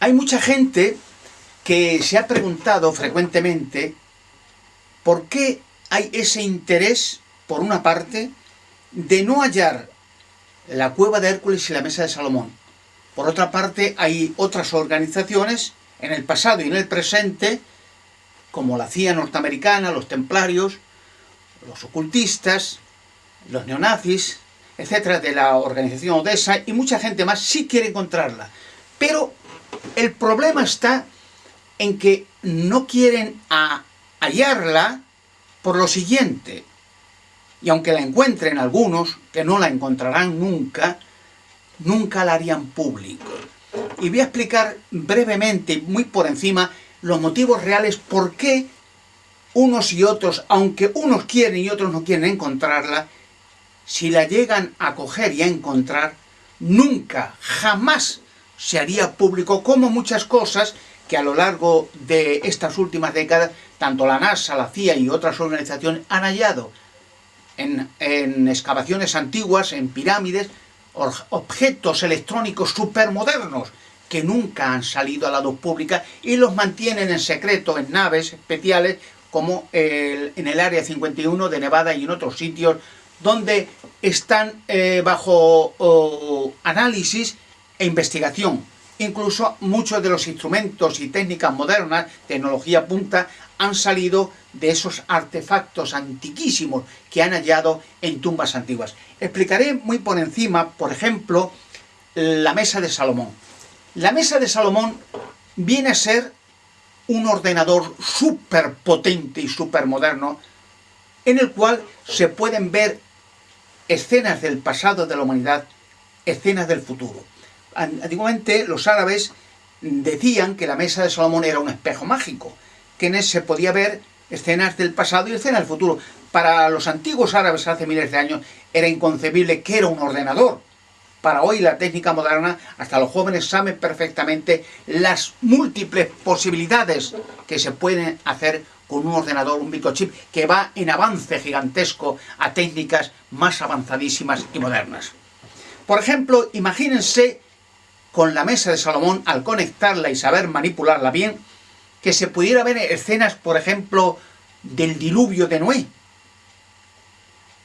Hay mucha gente que se ha preguntado frecuentemente por qué hay ese interés, por una parte, de no hallar la cueva de Hércules y la mesa de Salomón. Por otra parte, hay otras organizaciones, en el pasado y en el presente, como la CIA norteamericana, los templarios, los ocultistas, los neonazis, etcétera, de la organización Odessa, y mucha gente más sí quiere encontrarla. Pero el problema está en que no quieren hallarla por lo siguiente. Y aunque la encuentren algunos, que no la encontrarán nunca, nunca la harían público. Y voy a explicar brevemente, muy por encima, los motivos reales por qué unos y otros, aunque unos quieren y otros no quieren encontrarla, si la llegan a coger y a encontrar, nunca, jamás se haría público, como muchas cosas que a lo largo de estas últimas décadas, tanto la NASA, la CIA y otras organizaciones han hallado en excavaciones antiguas, en pirámides, objetos electrónicos supermodernos que nunca han salido a la luz pública y los mantienen en secreto en naves especiales como en el Área 51 de Nevada y en otros sitios donde están bajo análisis e investigación. Incluso muchos de los instrumentos y técnicas modernas, tecnología punta, han salido de esos artefactos antiquísimos que han hallado en tumbas antiguas. Explicaré muy por encima, por ejemplo, la mesa de Salomón. La mesa de Salomón viene a ser un ordenador súper potente y súper moderno en el cual se pueden ver escenas del pasado de la humanidad, escenas del futuro. Antiguamente los árabes decían que la mesa de Salomón era un espejo mágico, que en él se podía ver escenas del pasado y escenas del futuro. Para los antiguos árabes hace miles de años era inconcebible que era un ordenador. Para hoy la técnica moderna, hasta los jóvenes saben perfectamente las múltiples posibilidades que se pueden hacer con un ordenador, un microchip, que va en avance gigantesco a técnicas más avanzadísimas y modernas. Por ejemplo, imagínense con la mesa de Salomón, al conectarla y saber manipularla bien, que se pudiera ver escenas, por ejemplo, del diluvio de Noé,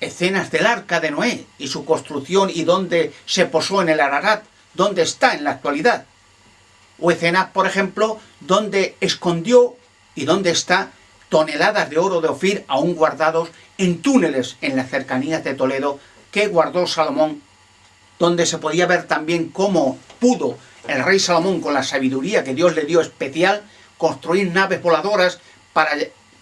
escenas del arca de Noé y su construcción y dónde se posó en el Ararat, dónde está en la actualidad, o escenas, por ejemplo, donde escondió y dónde está toneladas de oro de Ofir aún guardados en túneles en las cercanías de Toledo que guardó Salomón, donde se podía ver también cómo pudo el rey Salomón, con la sabiduría que Dios le dio especial, construir naves voladoras para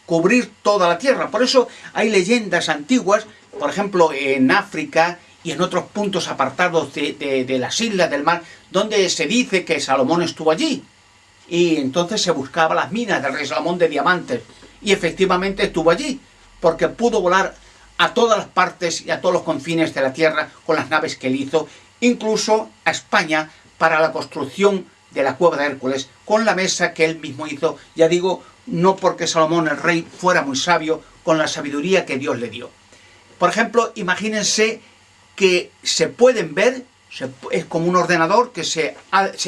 cubrir toda la tierra. Por eso hay leyendas antiguas, por ejemplo en África y en otros puntos apartados de las islas del mar, donde se dice que Salomón estuvo allí y entonces se buscaba las minas del rey Salomón de diamantes, y efectivamente estuvo allí porque pudo volar a todas las partes y a todos los confines de la tierra con las naves que él hizo, incluso a España para la construcción de la cueva de Hércules, con la mesa que él mismo hizo, ya digo, no porque Salomón el rey fuera muy sabio, con la sabiduría que Dios le dio. Por ejemplo, imagínense que se pueden ver, es como un ordenador que se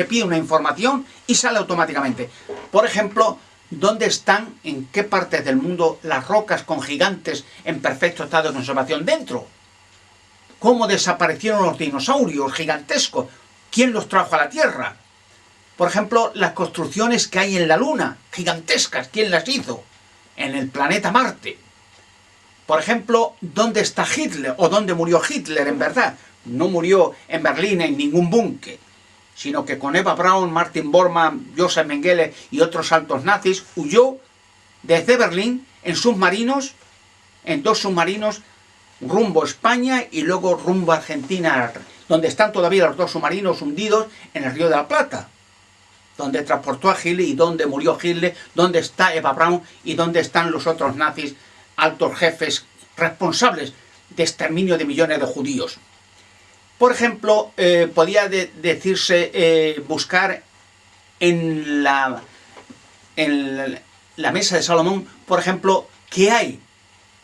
pide una información y sale automáticamente. Por ejemplo, ¿dónde están, en qué partes del mundo, las rocas con gigantes en perfecto estado de conservación dentro? ¿Cómo desaparecieron los dinosaurios gigantescos? ¿Quién los trajo a la Tierra? Por ejemplo, las construcciones que hay en la Luna, gigantescas, ¿quién las hizo? En el planeta Marte. Por ejemplo, ¿dónde está Hitler? ¿O dónde murió Hitler en verdad? No murió en Berlín en ningún búnker, sino que con Eva Braun, Martin Bormann, Josef Mengele y otros altos nazis huyó desde Berlín en submarinos, en 2 submarinos, rumbo a España y luego rumbo a Argentina, donde están todavía los 2 submarinos hundidos en el Río de la Plata, donde transportó a Hitler y donde murió Hitler, donde está Eva Braun y donde están los otros nazis, altos jefes responsables de exterminio de millones de judíos. Por ejemplo, podía decirse, buscar en la mesa de Salomón, por ejemplo, qué hay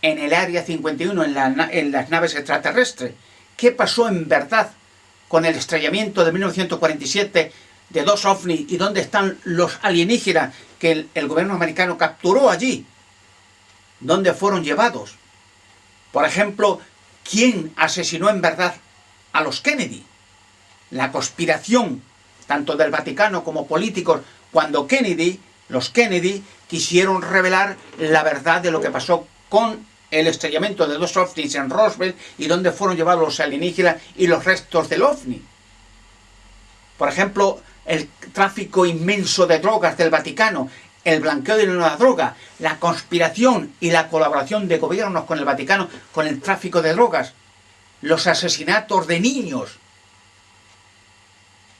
en el Área 51, en las naves extraterrestres. ¿Qué pasó en verdad con el estrellamiento de 1947 de 2 ovnis y dónde están los alienígenas que el gobierno americano capturó allí, dónde fueron llevados. Por ejemplo, ¿quién asesinó en verdad a los Kennedy? La conspiración, tanto del Vaticano como políticos, cuando los Kennedy quisieron revelar la verdad de lo que pasó con el estrellamiento de 2 ovnis en Roswell y dónde fueron llevados los alienígenas y los restos del ovni. Por ejemplo, el tráfico inmenso de drogas del Vaticano, el blanqueo de la droga, la conspiración y la colaboración de gobiernos con el Vaticano con el tráfico de drogas, los asesinatos de niños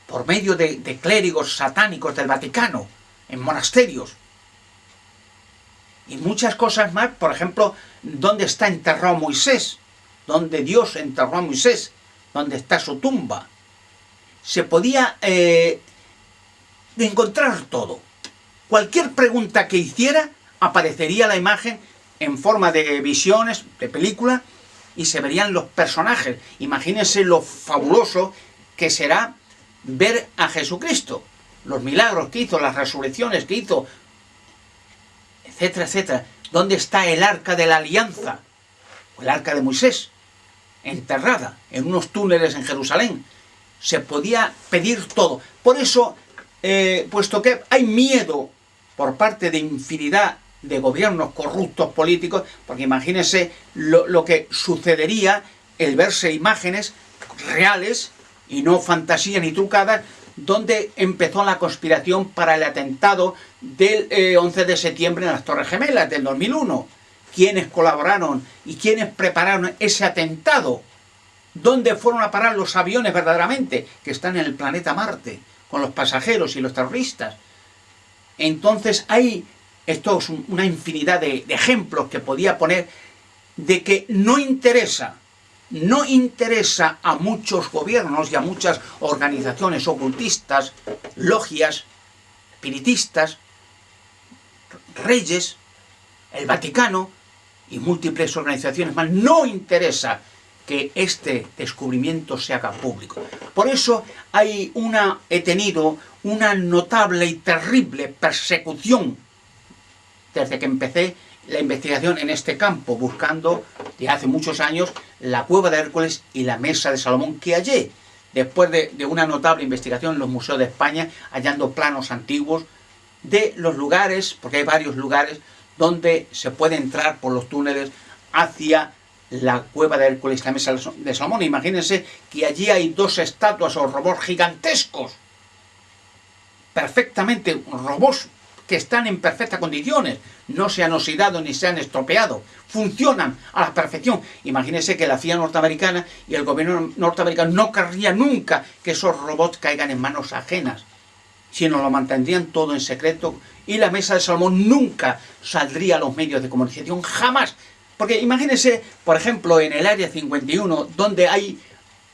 por medio de clérigos satánicos del Vaticano en monasterios y muchas cosas más. Por ejemplo, ¿dónde está enterrado Moisés? ¿Dónde Dios enterró a Moisés? ¿Dónde está su tumba? Se podía encontrar todo. Cualquier pregunta que hiciera, aparecería la imagen en forma de visiones, de película, y se verían los personajes. Imagínense lo fabuloso que será ver a Jesucristo, los milagros que hizo, las resurrecciones que hizo, etcétera, etcétera. ¿Dónde está el arca de la alianza? O el arca de Moisés, enterrada en unos túneles en Jerusalén. Se podía pedir todo. Por eso, puesto que hay miedo por parte de infinidad de gobiernos corruptos políticos, porque imagínense lo que sucedería el verse imágenes reales y no fantasías ni trucadas, donde empezó la conspiración para el atentado del 11 de septiembre en las Torres Gemelas del 2001. ¿Quiénes colaboraron y quiénes prepararon ese atentado? ¿Dónde fueron a parar los aviones verdaderamente que están en el planeta Marte con los pasajeros y los terroristas? Entonces esto es una infinidad de ejemplos que podía poner de que no interesa a muchos gobiernos y a muchas organizaciones ocultistas, logias, espiritistas, reyes, el Vaticano y múltiples organizaciones más. No interesa que este descubrimiento se haga público. Por eso he tenido una notable y terrible persecución desde que empecé la investigación en este campo, buscando de hace muchos años la Cueva de Hércules y la Mesa de Salomón, que hallé después de una notable investigación en los museos de España, hallando planos antiguos de los lugares, porque hay varios lugares donde se puede entrar por los túneles hacia la Cueva de Hércules y la Mesa de Salomón. Imagínense que allí hay 2 estatuas o robots gigantescos, perfectamente robots que están en perfectas condiciones, no se han oxidado ni se han estropeado, funcionan a la perfección. Imagínense que la CIA norteamericana y el gobierno norteamericano no querría nunca que esos robots caigan en manos ajenas, sino lo mantendrían todo en secreto, y la Mesa de Salomón nunca saldría a los medios de comunicación, jamás. Porque imagínense, por ejemplo, en el Área 51, donde hay,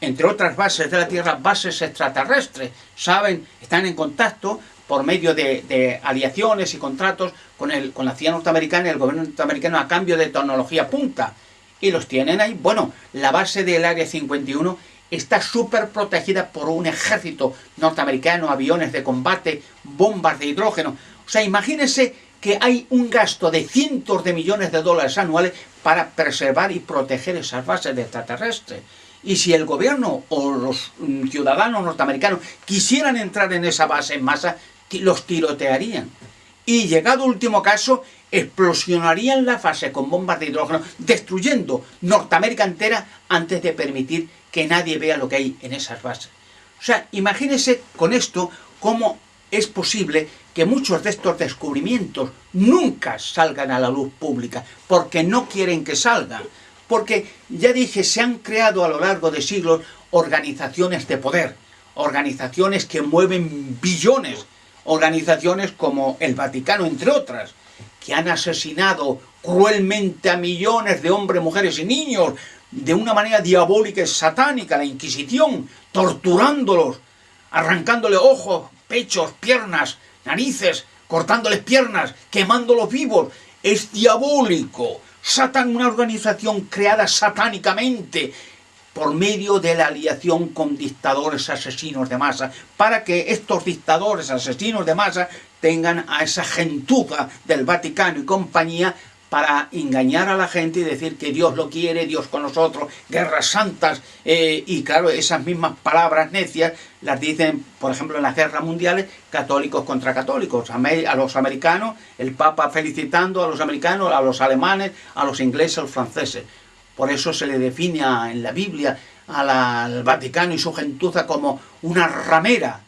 entre otras bases de la Tierra, bases extraterrestres, saben, están en contacto por medio de aliaciones y contratos con la CIA norteamericana y el gobierno norteamericano a cambio de tecnología punta. Y los tienen ahí. Bueno, la base del Área 51 está súper protegida por un ejército norteamericano, aviones de combate, bombas de hidrógeno. O sea, imagínense que hay un gasto de cientos de millones de dólares anuales para preservar y proteger esas bases de extraterrestres. Y si el gobierno o los ciudadanos norteamericanos quisieran entrar en esa base en masa, los tirotearían. Y llegado último caso, explosionarían la fase con bombas de hidrógeno, destruyendo Norteamérica entera antes de permitir que nadie vea lo que hay en esas bases. O sea, imagínense con esto cómo es posible que muchos de estos descubrimientos nunca salgan a la luz pública, porque no quieren que salgan. Porque, ya dije, se han creado a lo largo de siglos organizaciones de poder, organizaciones que mueven billones, organizaciones como el Vaticano, entre otras, que han asesinado cruelmente a millones de hombres, mujeres y niños, de una manera diabólica y satánica, la Inquisición, torturándolos, arrancándoles ojos, pechos, piernas, narices, cortándoles piernas, quemándolos vivos. Es diabólico. Satán, una organización creada satánicamente, por medio de la aliación con dictadores asesinos de masa, para que estos dictadores asesinos de masa tengan a esa gentuza del Vaticano y compañía para engañar a la gente y decir que Dios lo quiere, Dios con nosotros, guerras santas, y claro, esas mismas palabras necias las dicen, por ejemplo, en las guerras mundiales, católicos contra católicos, a los americanos, el Papa felicitando a los americanos, a los alemanes, a los ingleses, a los franceses. Por eso se le define en la Biblia al Vaticano y su gentuza como una ramera,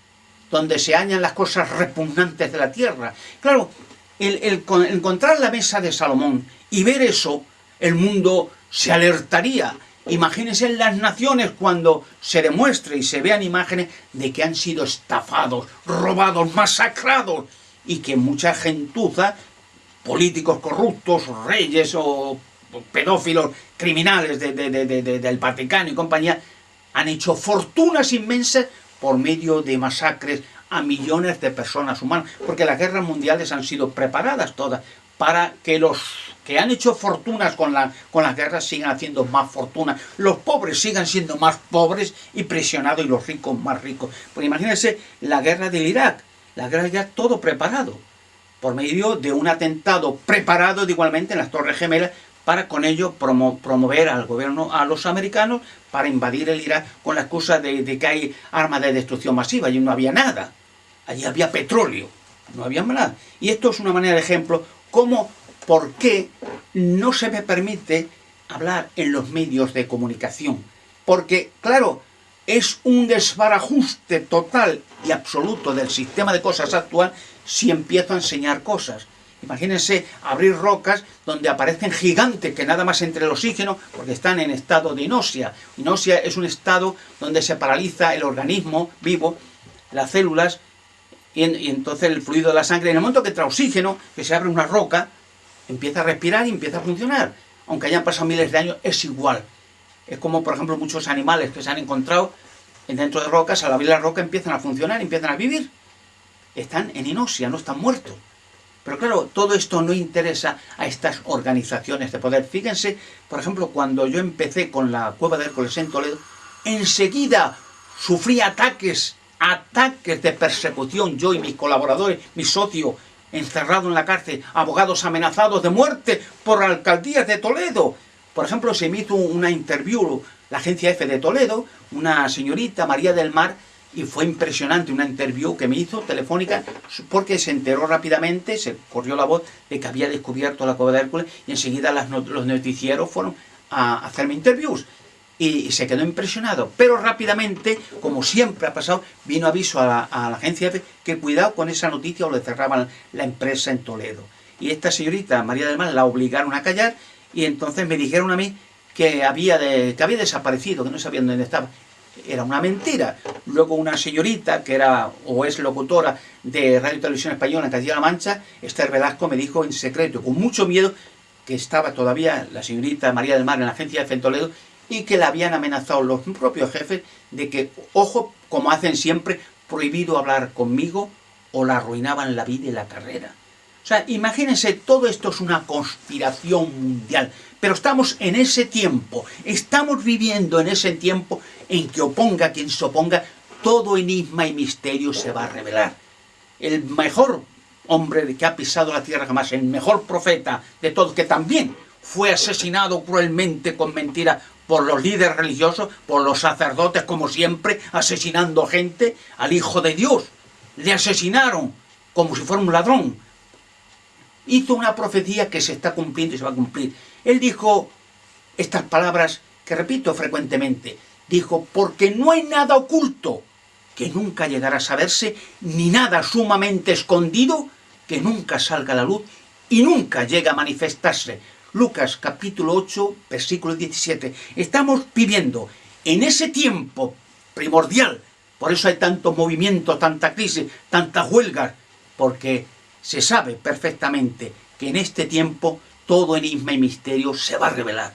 donde se hallan las cosas repugnantes de la tierra. Claro, el encontrar la mesa de Salomón y ver eso, el mundo se alertaría. Imagínense en las naciones cuando se demuestre y se vean imágenes de que han sido estafados, robados, masacrados, y que mucha gentuza, políticos corruptos, reyes o pedófilos, criminales del Vaticano y compañía, han hecho fortunas inmensas por medio de masacres a millones de personas humanas, porque las guerras mundiales han sido preparadas todas para que los que han hecho fortunas con las guerras sigan haciendo más fortuna, los pobres sigan siendo más pobres y presionados, y los ricos más ricos. Pues imagínense la guerra del Irak, la guerra del Irak, todo preparado, por medio de un atentado preparado igualmente en las Torres Gemelas, para con ello promover al gobierno, a los americanos, para invadir el Irak con la excusa de que hay armas de destrucción masiva. Allí no había nada, allí había petróleo, no había nada. Y esto es una manera de ejemplo, por qué no se me permite hablar en los medios de comunicación. Porque, claro, es un desbarajuste total y absoluto del sistema de cosas actual si empiezo a enseñar cosas. Imagínense abrir rocas donde aparecen gigantes que nada más entre el oxígeno, porque están en estado de hipnosia. Hipnosia es un estado donde se paraliza el organismo vivo, las células, y entonces el fluido de la sangre, en el momento que entra oxígeno, que se abre una roca, empieza a respirar y empieza a funcionar. Aunque hayan pasado miles de años, es igual. Es como, por ejemplo, muchos animales que se han encontrado dentro de rocas, al abrir la roca empiezan a funcionar, empiezan a vivir. Están en hipnosia, no están muertos. Pero claro, todo esto no interesa a estas organizaciones de poder. Fíjense, por ejemplo, cuando yo empecé con la Cueva de Hércules en Toledo, enseguida sufrí ataques de persecución, yo y mis colaboradores, mi socio, encerrado en la cárcel, abogados amenazados de muerte por alcaldías de Toledo. Por ejemplo, se me hizo una interview, la agencia F de Toledo, una señorita, María del Mar, y fue impresionante una interview que me hizo telefónica, porque se enteró rápidamente, se corrió la voz de que había descubierto la Cueva de Hércules, y enseguida los noticieros fueron a hacerme interviews. Y se quedó impresionado, pero rápidamente, como siempre ha pasado, vino aviso a la agencia F que cuidado con esa noticia o le cerraban la empresa en Toledo. Y esta señorita, María del Mar, la obligaron a callar, y entonces me dijeron a mí que había desaparecido, que no sabían dónde estaba. Era una mentira. Luego una señorita que era o es locutora de Radio y Televisión Española en Castilla-La Mancha, Esther Velasco, me dijo en secreto, con mucho miedo, que estaba todavía la señorita María del Mar en la agencia F en Toledo, y que la habían amenazado los propios jefes de que, ojo, como hacen siempre, prohibido hablar conmigo o la arruinaban la vida y la carrera. O sea, imagínense, todo esto es una conspiración mundial. Pero estamos en ese tiempo, estamos viviendo en ese tiempo en que oponga quien se oponga, todo enigma y misterio se va a revelar. El mejor hombre que ha pisado la tierra jamás, el mejor profeta de todos, que también fue asesinado cruelmente con mentiras por los líderes religiosos, por los sacerdotes, como siempre, asesinando gente, al Hijo de Dios. Le asesinaron como si fuera un ladrón. Hizo una profecía que se está cumpliendo y se va a cumplir. Él dijo estas palabras que repito frecuentemente. Dijo, porque no hay nada oculto que nunca llegará a saberse, ni nada sumamente escondido que nunca salga a la luz y nunca llega a manifestarse. Lucas capítulo 8, versículo 17. Estamos viviendo en ese tiempo primordial. Por eso hay tanto movimiento, tanta crisis, tantas huelgas, porque se sabe perfectamente que en este tiempo todo enigma y misterio se va a revelar.